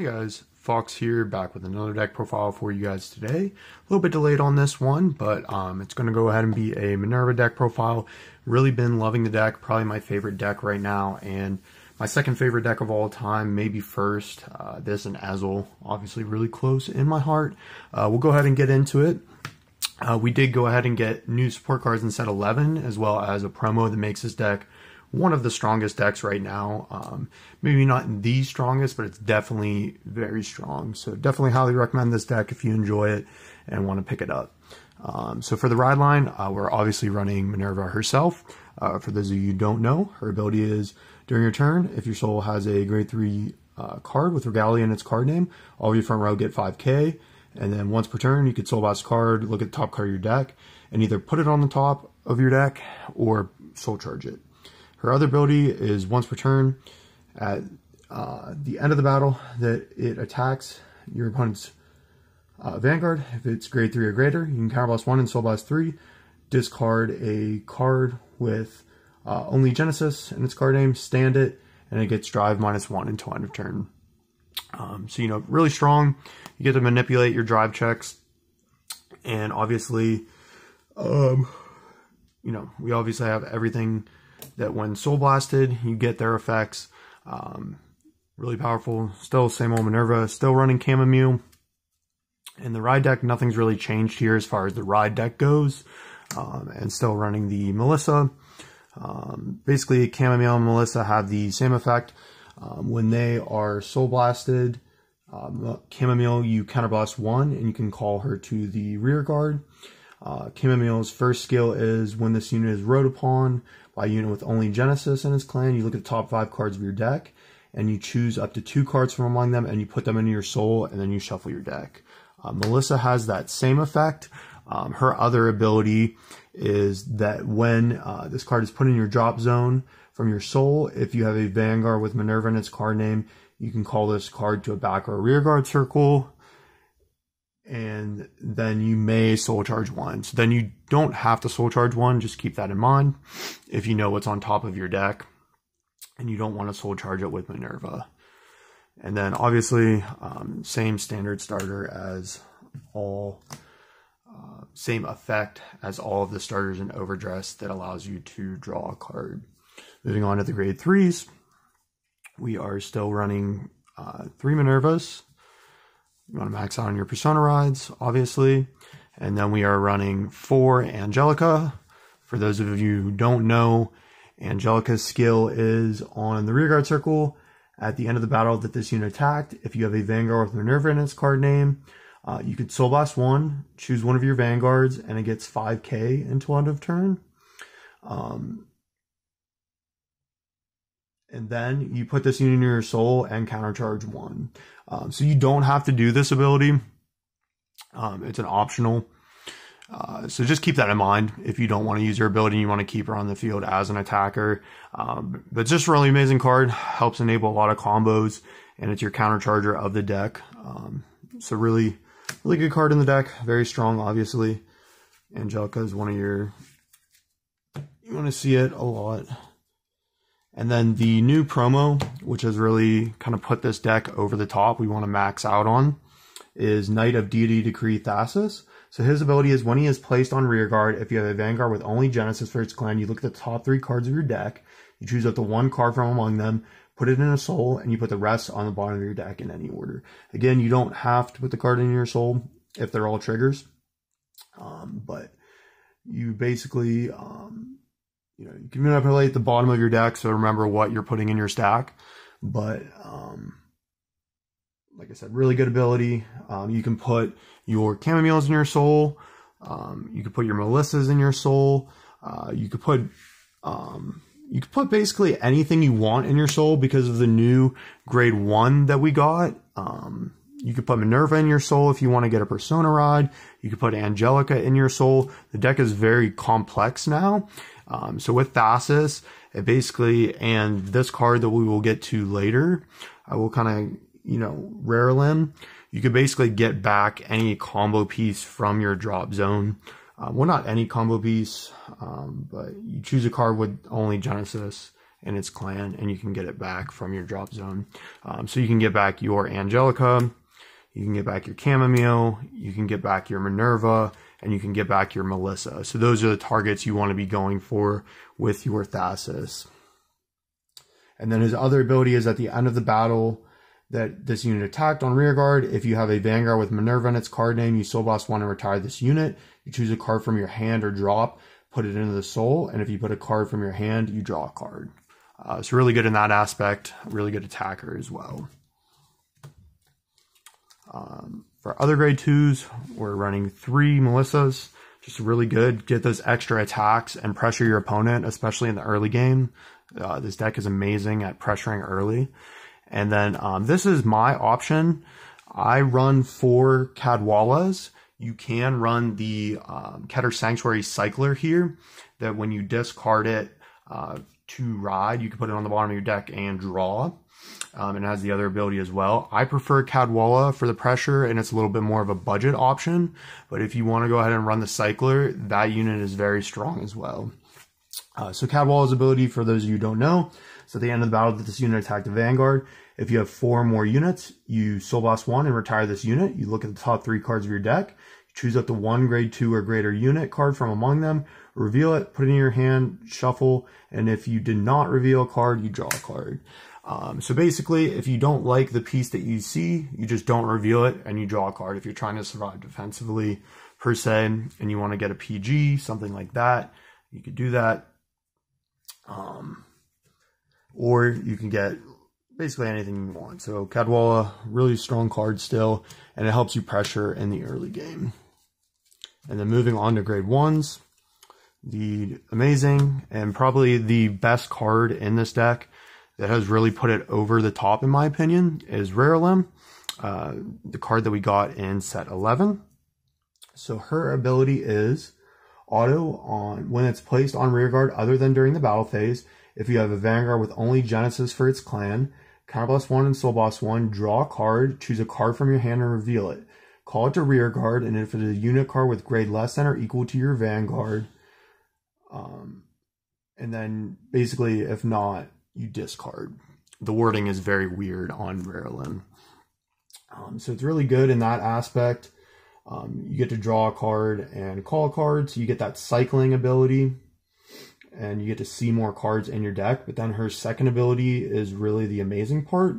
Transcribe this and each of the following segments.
Hey guys, Fox here, back with another deck profile for you guys today. A little bit delayed on this one, but it's going to go ahead and be a Minerva deck profile. Really been loving the deck, probably my favorite deck right now, and my second favorite deck of all time, maybe first. This and Azul, obviously really close in my heart. We'll go ahead and get into it. We did go ahead and get new support cards in set 11, as well as a promo that makes this deck one of the strongest decks right now. Maybe not the strongest, but it's definitely very strong. So definitely highly recommend this deck if you enjoy it and want to pick it up. So for the ride line, we're obviously running Minerva herself. For those of you who don't know, her ability is during your turn, if your soul has a grade 3 card with Regalia in its card name, all of your front row get 5k. And then once per turn, you could soul blast a card, look at the top card of your deck, and either put it on the top of your deck or soul charge it. Her other ability is once per turn, at the end of the battle that it attacks your opponent's Vanguard. If it's grade 3 or greater, you can counterblast 1 and soul blast 3. Discard a card with only Genesis in its card name, stand it, and it gets drive -1 until end of turn. So, you know, really strong. You get to manipulate your drive checks. And obviously, you know, we obviously have everything that when soul blasted, you get their effects. Really powerful. Still same old Minerva, still running Chamomile. In the ride deck, nothing's really changed here as far as the ride deck goes. And still running the Melissa. Basically, Chamomile and Melissa have the same effect. When they are soul blasted, Chamomile, you counterblast 1 and you can call her to the rear guard. Chamomile's first skill is when this unit is rode upon by a unit with only Genesis in its clan, you look at the top 5 cards of your deck and you choose up to 2 cards from among them and you put them into your soul and then you shuffle your deck. Melissa has that same effect. Her other ability is that when this card is put in your drop zone from your soul, if you have a Vanguard with Minerva in its card name, you can call this card to a back or a rear guard circle, and then you may soul charge 1. So then you don't have to soul charge 1, just keep that in mind if you know what's on top of your deck and you don't want to soul charge it with Minerva. And then obviously, same standard starter as all, same effect as all of the starters in Overdress that allows you to draw a card. Moving on to the grade 3s, we are still running 3 Minervas. You want to max out on your Persona rides, obviously. And then we are running 4 Angelica. For those of you who don't know, Angelica's skill is on the rearguard circle. At the end of the battle that this unit attacked, if you have a Vanguard with Minerva in its card name, you could soul blast 1, choose one of your Vanguards, and it gets 5k until end of turn. And then you put this unit in your soul and countercharge 1. So you don't have to do this ability. It's an optional. So just keep that in mind if you don't want to use your ability and you want to keep her on the field as an attacker. But just a really amazing card. Helps enable a lot of combos. And it's your countercharger of the deck. So really good card in the deck. Very strong, obviously. Angelica is one of your... You want to see it a lot. And then the new promo, which has really kind of put this deck over the top, we want to max out on, is Knight of Deity Decree Thassus. So his ability is when he is placed on rearguard, if you have a Vanguard with only Genesis for its clan, you look at the top 3 cards of your deck, you choose up to 1 card from among them, put it in a soul, and you put the rest on the bottom of your deck in any order. Again, you don't have to put the card in your soul if they're all triggers, but you basically... you know, you can manipulate the bottom of your deck, so remember what you're putting in your stack. But, like I said, really good ability. You can put your Chamomiles in your soul. You could put your Melissas in your soul. You could put basically anything you want in your soul because of the new grade 1 that we got. You could put Minerva in your soul if you want to get a Persona ride. You could put Angelica in your soul. The deck is very complex now. So with Thassus, it basically, and this card that we will get to later, I will kind of, you know, rare limb. You could basically get back any combo piece from your drop zone. Well, not any combo piece, but you choose a card with only Genesis in its clan, and you can get it back from your drop zone. So you can get back your Angelica, you can get back your Chamomile, you can get back your Minerva, and you can get back your Melissa. So those are the targets you want to be going for with your Thassus. And then his other ability is at the end of the battle that this unit attacked on rearguard. If you have a Vanguard with Minerva in its card name, you Soul Blast 1 and retire this unit. You choose a card from your hand or drop, put it into the soul, and if you put a card from your hand, you draw a card. It's really good in that aspect, really good attacker as well. For other grade 2s, we're running 3 Melissas. Just really good. Get those extra attacks and pressure your opponent, especially in the early game. This deck is amazing at pressuring early. And then this is my option. I run 4 Cadwalas. You can run the Keter Sanctuary Cycler here, that when you discard it to ride, you can put it on the bottom of your deck and draw. It has the other ability as well. I prefer Cadwalla for the pressure, and it's a little bit more of a budget option. But if you want to go ahead and run the Cycler, that unit is very strong as well. So Cadwalla's ability, for those of you who don't know, so at the end of the battle, that this unit attacked the Vanguard. If you have 4 more units, you Soul Blast 1 and retire this unit. You look at the top 3 cards of your deck. You choose up to 1 grade 2 or greater unit card from among them. Reveal it, put it in your hand, shuffle, and if you did not reveal a card, you draw a card. So basically, if you don't like the piece that you see, you just don't reveal it and you draw a card. If you're trying to survive defensively, per se, and you want to get a PG, something like that, you could do that. Or you can get basically anything you want. So Cadwalla, really strong card still, and it helps you pressure in the early game. And then moving on to grade 1s, the amazing and probably the best card in this deck that has really put it over the top, in my opinion, is Regalia, the card that we got in set 11. So her ability is auto on when it's placed on rearguard other than during the battle phase. If you have a Vanguard with only Genesis for its clan, Counterblast 1 and Soul Blast 1, draw a card, choose a card from your hand and reveal it. Call it to rearguard, and if it is a unit card with grade less than or equal to your Vanguard, and then basically if not, you discard. The wording is very weird on Regalia. So it's really good in that aspect. You get to draw a card and call a card, so you get that cycling ability, and you get to see more cards in your deck. But then her second ability is really the amazing part.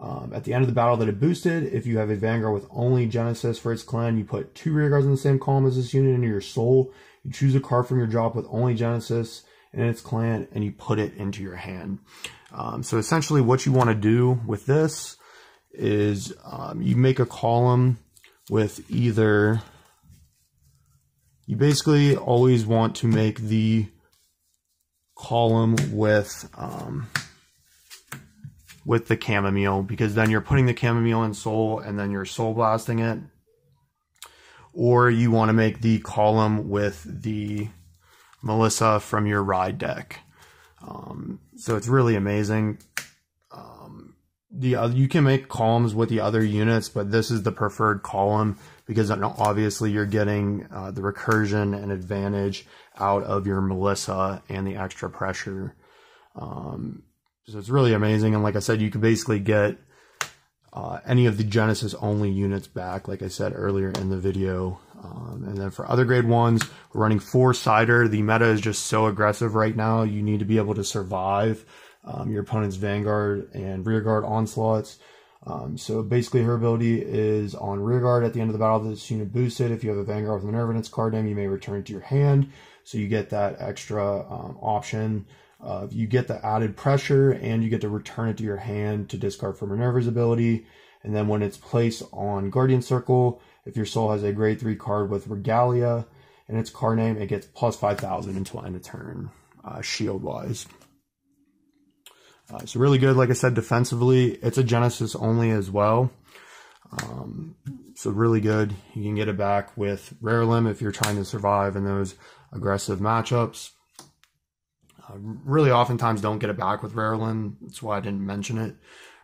At the end of the battle that it boosted, if you have a Vanguard with only Genesis for its clan, you put 2 rearguards in the same column as this unit into your soul. You choose a card from your drop with only Genesis in its clan, and you put it into your hand. So essentially what you want to do with this is you make a column with either, you basically always want to make the column with the Chamomile, because then you're putting the Chamomile in soul and then you're soul blasting it. Or you want to make the column with the Melissa from your ride deck. So it's really amazing. You can make columns with the other units, but this is the preferred column because obviously you're getting the recursion and advantage out of your Melissa and the extra pressure. So it's really amazing. And like I said, you can basically get any of the Genesis only units back, like I said earlier in the video. And then for other grade 1s, we're running 4 Cider. The meta is just so aggressive right now. You need to be able to survive your opponent's Vanguard and rearguard onslaughts. So basically her ability is on rearguard at the end of the battle, this unit boosted. If you have a Vanguard with Minerva in its card name, you may return it to your hand. So you get that extra option. You get the added pressure and you get to return it to your hand to discard for Minerva's ability. And then when it's placed on Guardian Circle, if your soul has a grade 3 card with Regalia in its card name, it gets plus 5,000 until end of turn, shield wise. So really good, like I said, defensively. It's a Genesis only as well. So really good. You can get it back with Rare Limb if you're trying to survive in those aggressive matchups. Really oftentimes don't get it back with Rare Limb. That's why I didn't mention it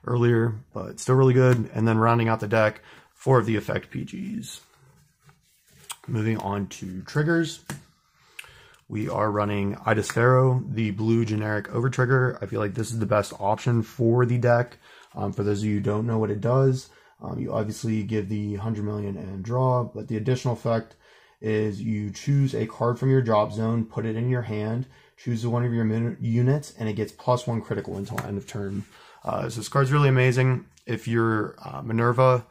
earlier, but still really good. And then rounding out the deck, 4 of the effect PGs. Moving on to triggers. we are running Idasphero, the blue generic overtrigger. I feel like this is the best option for the deck. For those of you who don't know what it does, you obviously give the 100 million and draw, but the additional effect is you choose a card from your drop zone, put it in your hand, choose one of your units, and it gets +1 critical until end of turn. So this card's really amazing. If your Minerva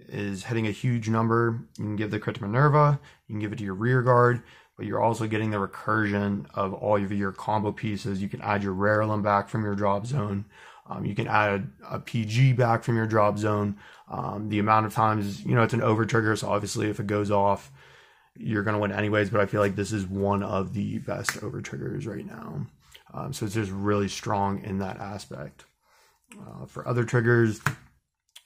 is hitting a huge number, you can give the crit to Minerva, you can give it to your rear guard, but you're also getting the recursion of all of your combo pieces. You can add your rare element back from your drop zone. You can add a PG back from your drop zone. The amount of times, you know, it's an over trigger, so obviously if it goes off, you're going to win anyways, but I feel like this is one of the best over triggers right now. So it's just really strong in that aspect. For other triggers,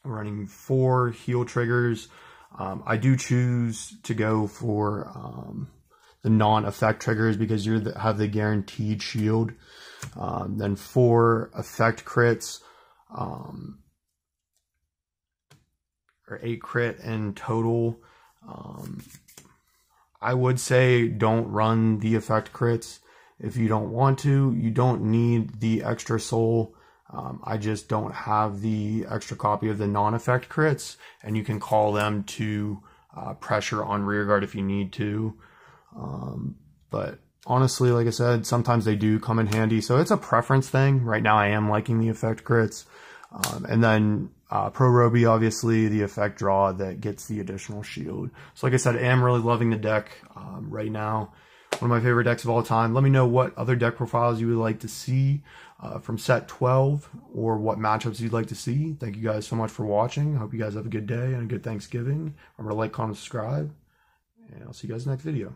we're running 4 heal triggers. I do choose to go for the non-effect triggers because you have the guaranteed shield. Then 4 effect crits, or 8 crit in total. I would say don't run the effect crits if you don't want to. You don't need the extra soul. I just don't have the extra copy of the non-effect crits, and you can call them to pressure on rearguard if you need to. But honestly, like I said, sometimes they do come in handy, so it's a preference thing. Right now I am liking the effect crits. And then Pro Roby, obviously, the effect draw that gets the additional shield. So like I said, I am really loving the deck right now. One of my favorite decks of all time. Let me know what other deck profiles you would like to see from set 12, or what matchups you'd like to see. Thank you guys so much for watching. I hope you guys have a good day and a good Thanksgiving. Remember to like, comment, subscribe, and I'll see you guys in the next video.